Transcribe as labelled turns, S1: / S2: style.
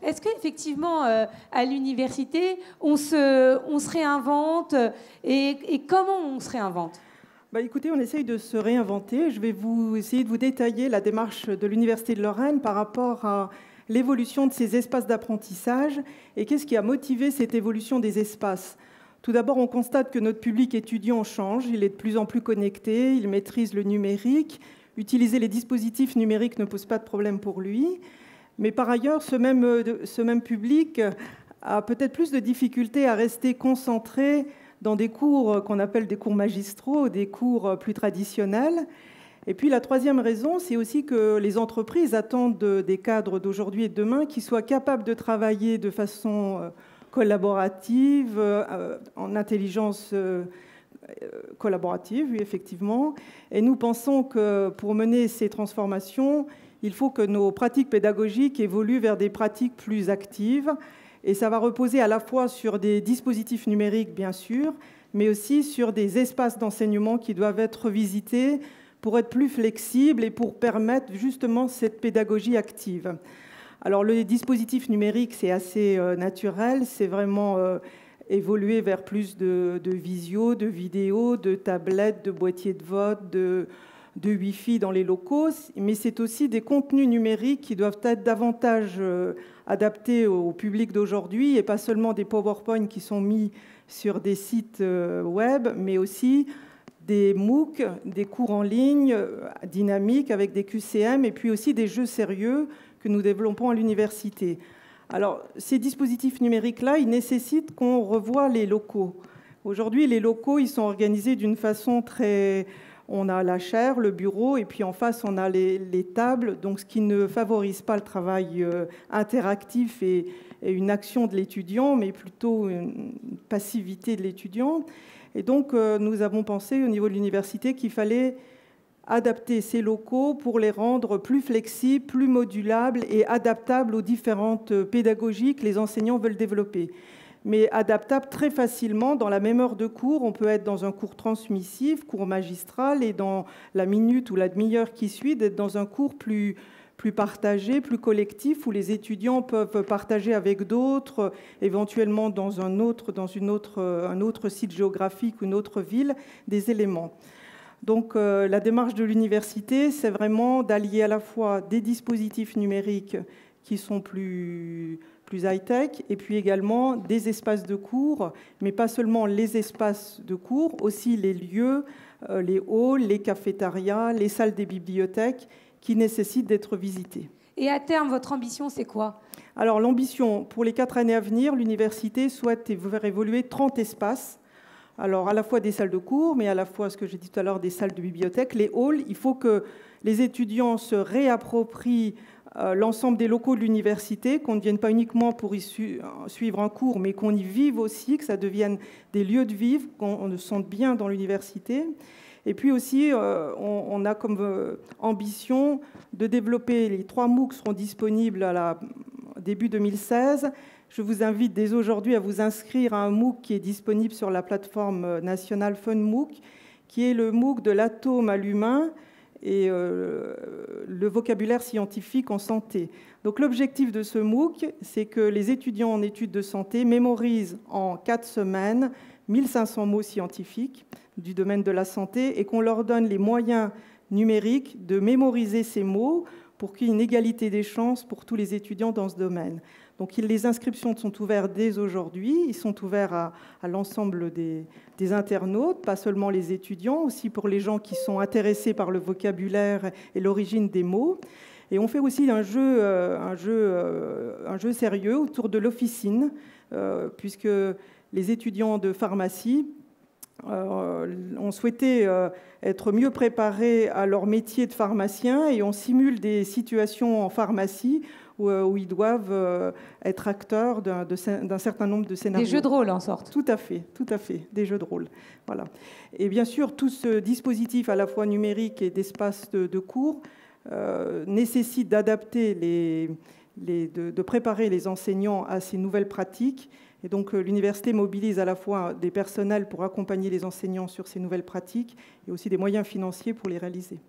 S1: Est-ce qu'effectivement, à l'université, on se réinvente et comment on se réinvente?
S2: Écoutez, on essaye de se réinventer. Je vais essayer de vous détailler la démarche de l'Université de Lorraine par rapport à l'évolution de ces espaces d'apprentissage et qu'est-ce qui a motivé cette évolution des espaces. Tout d'abord, on constate que notre public étudiant change. Il est de plus en plus connecté, il maîtrise le numérique. Utiliser les dispositifs numériques ne pose pas de problème pour lui. Mais par ailleurs, ce même public a peut-être plus de difficultés à rester concentré dans des cours qu'on appelle des cours magistraux, des cours plus traditionnels. Et puis la troisième raison, c'est aussi que les entreprises attendent des cadres d'aujourd'hui et de demain qui soient capables de travailler de façon collaborative, en intelligence collaborative, oui, effectivement. Et nous pensons que pour mener ces transformations, il faut que nos pratiques pédagogiques évoluent vers des pratiques plus actives. Et ça va reposer à la fois sur des dispositifs numériques, bien sûr, mais aussi sur des espaces d'enseignement qui doivent être visités pour être plus flexibles et pour permettre justement cette pédagogie active. Alors, le dispositif numérique, c'est assez naturel, c'est vraiment évoluer vers plus de visio, de vidéo, de tablettes, de boîtiers de vote, de Wi-Fi dans les locaux, mais c'est aussi des contenus numériques qui doivent être davantage adaptés au public d'aujourd'hui et pas seulement des PowerPoint qui sont mis sur des sites web, mais aussi des MOOC, des cours en ligne dynamiques avec des QCM et puis aussi des jeux sérieux que nous développons à l'université. Alors, ces dispositifs numériques-là, ils nécessitent qu'on revoie les locaux. Aujourd'hui, les locaux, ils sont organisés d'une façon très... On a la chaire, le bureau, et puis en face, on a les tables, donc ce qui ne favorise pas le travail interactif et une action de l'étudiant, mais plutôt une passivité de l'étudiant. Et donc, nous avons pensé au niveau de l'université qu'il fallait adapter ces locaux pour les rendre plus flexibles, plus modulables et adaptables aux différentes pédagogies que les enseignants veulent développer. Mais adaptable très facilement dans la même heure de cours. On peut être dans un cours transmissif, cours magistral, et dans la minute ou la demi-heure qui suit, d'être dans un cours plus partagé, plus collectif, où les étudiants peuvent partager avec d'autres, éventuellement dans un autre site géographique ou une autre ville, des éléments. Donc la démarche de l'université, c'est vraiment d'allier à la fois des dispositifs numériques qui sont plus high-tech, et puis également des espaces de cours, mais pas seulement les espaces de cours, aussi les lieux, les halls, les cafétérias, les salles des bibliothèques qui nécessitent d'être visités.
S1: Et à terme, votre ambition, c'est quoi?
S2: Alors l'ambition, pour les 4 années à venir, l'université souhaite faire évoluer 30 espaces. Alors à la fois des salles de cours, mais à la fois, ce que j'ai dit tout à l'heure, des salles de bibliothèque, les halls. Il faut que les étudiants se réapproprient l'ensemble des locaux de l'université, qu'on ne vienne pas uniquement pour y suivre un cours, mais qu'on y vive aussi, que ça devienne des lieux de vivre, qu'on se sente bien dans l'université. Et puis aussi, on a comme ambition de développer, les 3 MOOC seront disponibles début 2016. Je vous invite dès aujourd'hui à vous inscrire à un MOOC qui est disponible sur la plateforme nationale FunMOOC, qui est le MOOC de l'atome à l'humain et le vocabulaire scientifique en santé. Donc l'objectif de ce MOOC, c'est que les étudiants en études de santé mémorisent en 4 semaines 1500 mots scientifiques du domaine de la santé et qu'on leur donne les moyens numériques de mémoriser ces mots pour qu'il y ait une égalité des chances pour tous les étudiants dans ce domaine. Donc les inscriptions sont ouvertes dès aujourd'hui, ils sont ouverts à l'ensemble des internautes, pas seulement les étudiants, aussi pour les gens qui sont intéressés par le vocabulaire et l'origine des mots. Et on fait aussi un jeu sérieux autour de l'officine, puisque les étudiants de pharmacie ont souhaité être mieux préparés à leur métier de pharmacien et on simule des situations en pharmacie où ils doivent être acteurs d'un certain nombre de scénarios.
S1: Des jeux de rôle en sorte.
S2: Tout à fait, des jeux de rôle. Voilà. Et bien sûr, tout ce dispositif à la fois numérique et d'espace de cours nécessite d'adapter de préparer les enseignants à ces nouvelles pratiques. Et donc l'université mobilise à la fois des personnels pour accompagner les enseignants sur ces nouvelles pratiques et aussi des moyens financiers pour les réaliser.